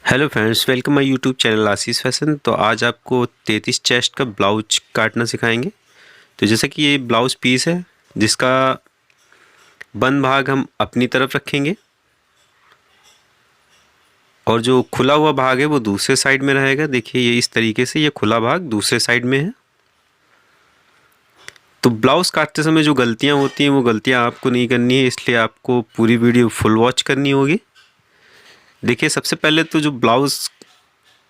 Hello friends, welcome my YouTube channel Ashish fashion. तो आज आपको 33 चेस्ट का ब्लाउज काटना सिखाएंगे। तो जैसा कि ये ब्लाउज पीस है जिसका बंद भाग हम अपनी तरफ रखेंगे और जो खुला हुआ भाग है वो दूसरे साइड में रहेगा। देखिए ये इस तरीके से ये खुला भाग दूसरे साइड में है। तो ब्लाउज काटते समय जो गलतियाँ होती हैं वो गलतियाँ आपको नहीं करनी है, इसलिए आपको पूरी वीडियो फुल वॉच करनी होगी। देखिए सबसे पहले तो जो ब्लाउज़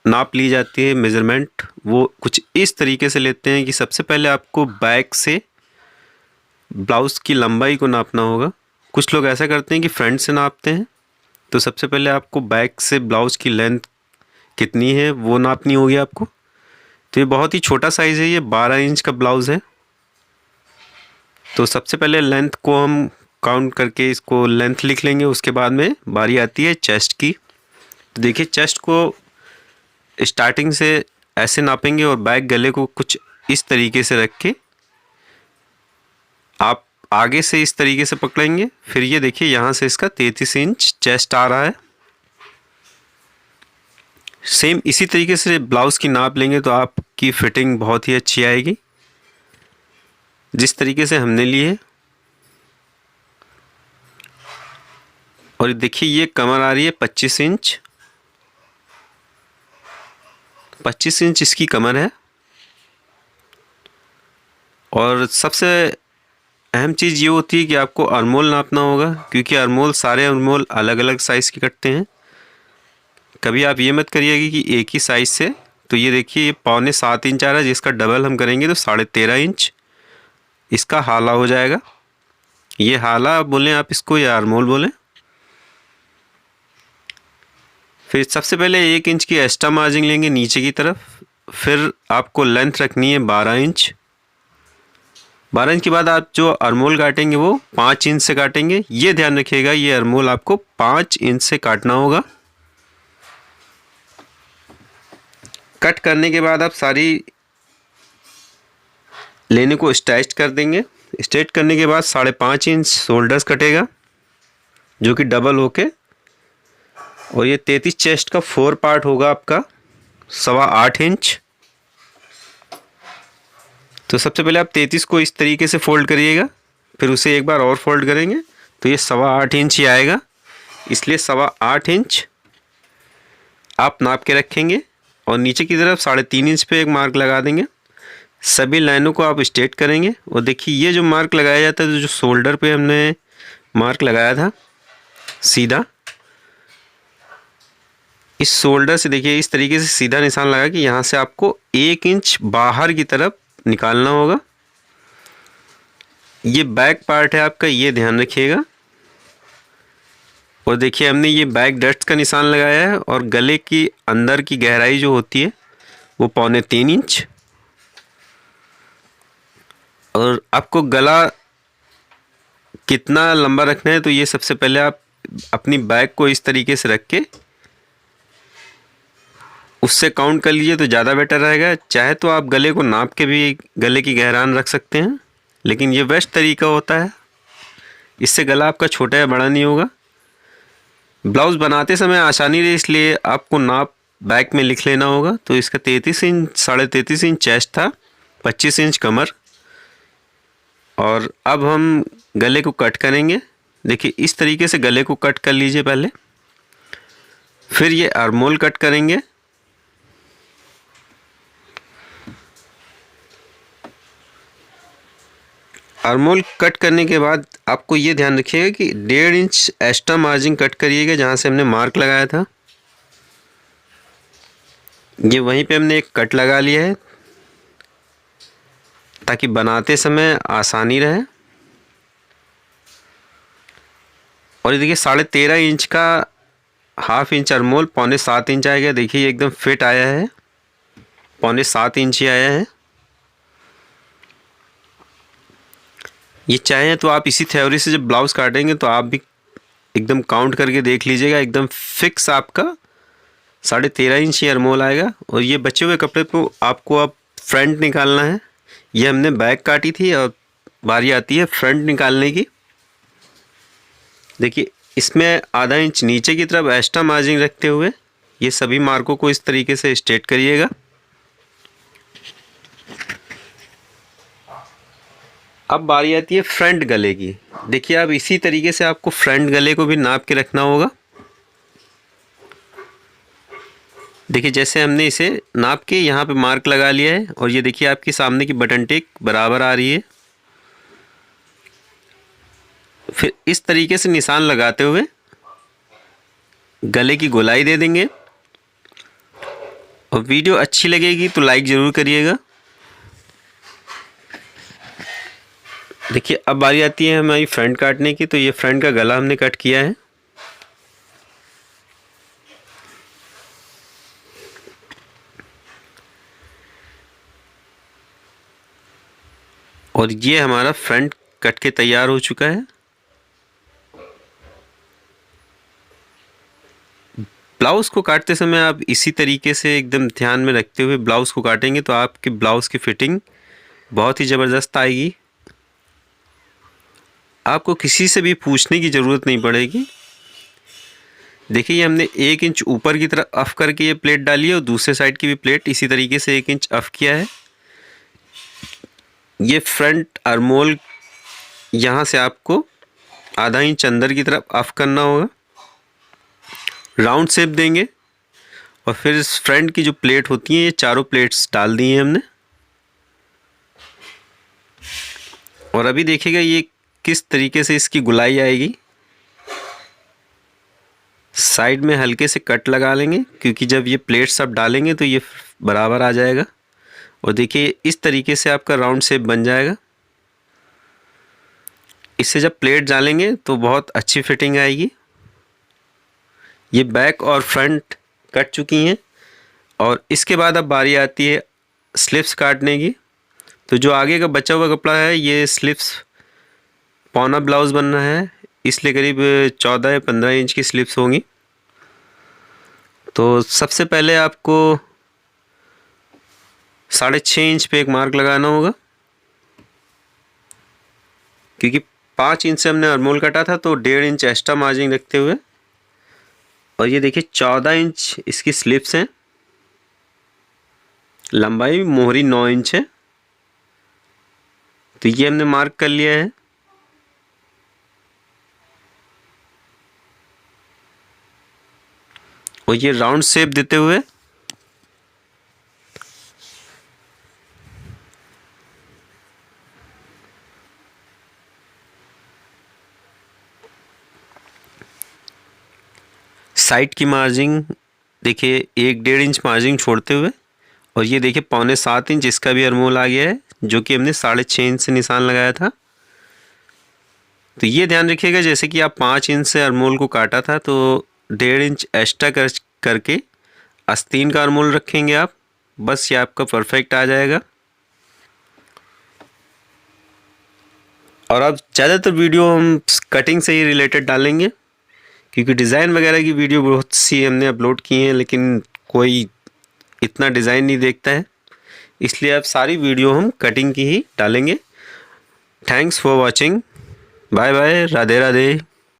नाप ली जाती है मेज़रमेंट, वो कुछ इस तरीके से लेते हैं कि सबसे पहले आपको बैक से ब्लाउज़ की लंबाई को नापना होगा। कुछ लोग ऐसा करते हैं कि फ्रंट से नापते हैं। तो सबसे पहले आपको बैक से ब्लाउज़ की लेंथ कितनी है वो नापनी होगी आपको। तो ये बहुत ही छोटा साइज़ है, ये 12 इंच का ब्लाउज़ है। तो सबसे पहले लेंथ को हम काउंट करके इसको लेंथ लिख लेंगे। उसके बाद में बारी आती है चेस्ट की। तो देखिए चेस्ट को स्टार्टिंग से ऐसे नापेंगे और बैक गले को कुछ इस तरीके से रख के आप आगे से इस तरीके से पकड़ेंगे। फिर ये देखिए यहाँ से इसका 33 इंच चेस्ट आ रहा है। सेम इसी तरीके से ब्लाउज़ की नाप लेंगे तो आपकी फिटिंग बहुत ही अच्छी आएगी जिस तरीके से हमने ली है। और देखिए ये कमर आ रही है 25 इंच, 25 इंच इसकी कमर है। और सबसे अहम चीज़ ये होती है कि आपको आर्मोल नापना होगा, क्योंकि आर्मोल सारे आर्मोल अलग अलग साइज़ के कटते हैं। कभी आप ये मत करिएगा कि एक ही साइज़ से। तो ये देखिए ये 6.25 इंच आ रहा है, जिसका डबल हम करेंगे तो 13.5 इंच इसका हाला हो जाएगा। ये हाला बोलें आप इसको या आर्मोल बोलें। फिर सबसे पहले 1 इंच की एक्स्ट्रा मार्जिन लेंगे नीचे की तरफ। फिर आपको लेंथ रखनी है 12 इंच। 12 इंच के बाद आप जो आर्मोल काटेंगे वो 5 इंच से काटेंगे। ये ध्यान रखिएगा, ये आर्मोल आपको 5 इंच से काटना होगा। कट करने के बाद आप सारी लेने को स्ट्रेच कर देंगे। स्ट्रेच करने के बाद 5.5 इंच शोल्डर्स कटेगा जो कि डबल होके, और ये 33 चेस्ट का 4 पार्ट होगा आपका 8.25 इंच। तो सबसे पहले आप 33 को इस तरीके से फोल्ड करिएगा, फिर उसे एक बार और फोल्ड करेंगे तो ये 8.25 इंच ही आएगा। इसलिए 8.25 इंच आप नाप के रखेंगे और नीचे की तरफ 3.5 इंच पे एक मार्क लगा देंगे। सभी लाइनों को आप स्ट्रेट करेंगे और देखिए ये जो मार्क लगाया जाता है, जो शोल्डर पे हमने मार्क लगाया था सीधा, इस शोल्डर से देखिए इस तरीके से सीधा निशान लगा कि यहाँ से आपको 1 इंच बाहर की तरफ निकालना होगा। ये बैक पार्ट है आपका, ये ध्यान रखिएगा। और देखिए हमने ये बैक डस्ट का निशान लगाया है और गले की अंदर की गहराई जो होती है वो 3.25 इंच। और आपको गला कितना लंबा रखना है तो ये सबसे पहले आप अपनी बैक को इस तरीके से रख के उससे काउंट कर लीजिए तो ज़्यादा बेटर रहेगा। चाहे तो आप गले को नाप के भी गले की गहराई रख सकते हैं, लेकिन ये बेस्ट तरीका होता है। इससे गला आपका छोटा या बड़ा नहीं होगा। ब्लाउज़ बनाते समय आसानी रहे इसलिए आपको नाप बैक में लिख लेना होगा। तो इसका 33 इंच 33.5 इंच चेस्ट था, 25 इंच कमर। और अब हम गले को कट करेंगे। देखिए इस तरीके से गले को कट कर लीजिए पहले, फिर ये आर्मोल कट करेंगे। आर्मोल कट करने के बाद आपको ये ध्यान रखिएगा कि 1.5 इंच एक्स्ट्रा मार्जिन कट करिएगा जहाँ से हमने मार्क लगाया था। ये वहीं पे हमने एक कट लगा लिया है ताकि बनाते समय आसानी रहे। और ये देखिए 13.5 इंच का हाफ इंच आर्मोल 6.25 इंच आएगा। देखिए ये एकदम फिट आया है, 6.25 इंच ही आया है। ये चाहें तो आप इसी थ्योरी से जब ब्लाउज़ काटेंगे तो आप भी एकदम काउंट करके देख लीजिएगा, एकदम फिक्स आपका 13.5 इंच ही आर्मोल आएगा। और ये बचे हुए कपड़े को आपको अब फ्रंट निकालना है। ये हमने बैक काटी थी और बारी आती है फ्रंट निकालने की। देखिए इसमें आधा इंच नीचे की तरफ एक्स्ट्रा मार्जिन रखते हुए ये सभी मार्कों को इस तरीके से स्ट्रेट करिएगा। अब बारी आती है फ्रंट गले की। देखिए अब इसी तरीके से आपको फ्रंट गले को भी नाप के रखना होगा। देखिए जैसे हमने इसे नाप के यहाँ पे मार्क लगा लिया है और ये देखिए आपकी सामने की बटन टिक बराबर आ रही है। फिर इस तरीके से निशान लगाते हुए गले की गोलाई दे देंगे। और वीडियो अच्छी लगेगी तो लाइक ज़रूर करिएगा। देखिए अब बारी आती है हमारी फ्रंट काटने की। तो ये फ्रंट का गला हमने कट किया है। और ये हमारा फ्रंट कट के तैयार हो चुका है। ब्लाउज़ को काटते समय आप इसी तरीके से एकदम ध्यान में रखते हुए ब्लाउज़ को काटेंगे तो आपके ब्लाउज़ की फिटिंग बहुत ही ज़बरदस्त आएगी। आपको किसी से भी पूछने की ज़रूरत नहीं पड़ेगी। देखिए हमने 1 इंच ऊपर की तरफ अफ करके ये प्लेट डाली है और दूसरे साइड की भी प्लेट इसी तरीके से 1 इंच अफ किया है। ये फ्रंट आर्मोल यहाँ से आपको आधा इंच अंदर की तरफ अफ करना होगा। राउंड शेप देंगे और फिर इस फ्रंट की जो प्लेट होती हैं ये चारों प्लेट्स डाल दी हैं हमने। और अभी देखिएगा ये किस तरीके से इसकी गुलाई आएगी। साइड में हल्के से कट लगा लेंगे क्योंकि जब ये प्लेट्स आप डालेंगे तो ये बराबर आ जाएगा। और देखिए इस तरीके से आपका राउंड शेप बन जाएगा। इससे जब प्लेट डालेंगे तो बहुत अच्छी फिटिंग आएगी। ये बैक और फ्रंट कट चुकी हैं और इसके बाद अब बारी आती है स्लिप्स काटने की। तो जो आगे का बचा हुआ कपड़ा है ये स्लिप्स पौना ब्लाउज़ बनना है, इसलिए करीब 14 या 15 इंच की स्लिप्स होंगी। तो सबसे पहले आपको 6.5 इंच पे एक मार्क लगाना होगा क्योंकि 5 इंच से हमने आर्मोल काटा था तो 1.5 इंच एक्स्ट्रा मार्जिन रखते हुए। और ये देखिए 14 इंच इसकी स्लिप्स हैं। लंबाई मोहरी 9 इंच है। तो ये हमने मार्क कर लिया है। और ये राउंड शेप देते हुए साइड की मार्जिन देखिए 1.5 इंच मार्जिन छोड़ते हुए। और ये देखिए 6.25 इंच इसका भी आर्मोल आ गया है जो कि हमने 6.5 इंच से निशान लगाया था। तो ये ध्यान रखिएगा जैसे कि आप 5 इंच से आर्मोल को काटा था तो 1.5 इंच एक्स्ट्रा करके आस्तीन का आर्मोल रखेंगे आप। बस ये आपका परफेक्ट आ जाएगा। और अब ज़्यादातर वीडियो हम कटिंग से ही रिलेटेड डालेंगे क्योंकि डिज़ाइन वगैरह की वीडियो बहुत सी हमने अपलोड की हैं लेकिन कोई इतना डिज़ाइन नहीं देखता है, इसलिए अब सारी वीडियो हम कटिंग की ही डालेंगे। Thanks for watching. Bye bye. Radhe Radhe.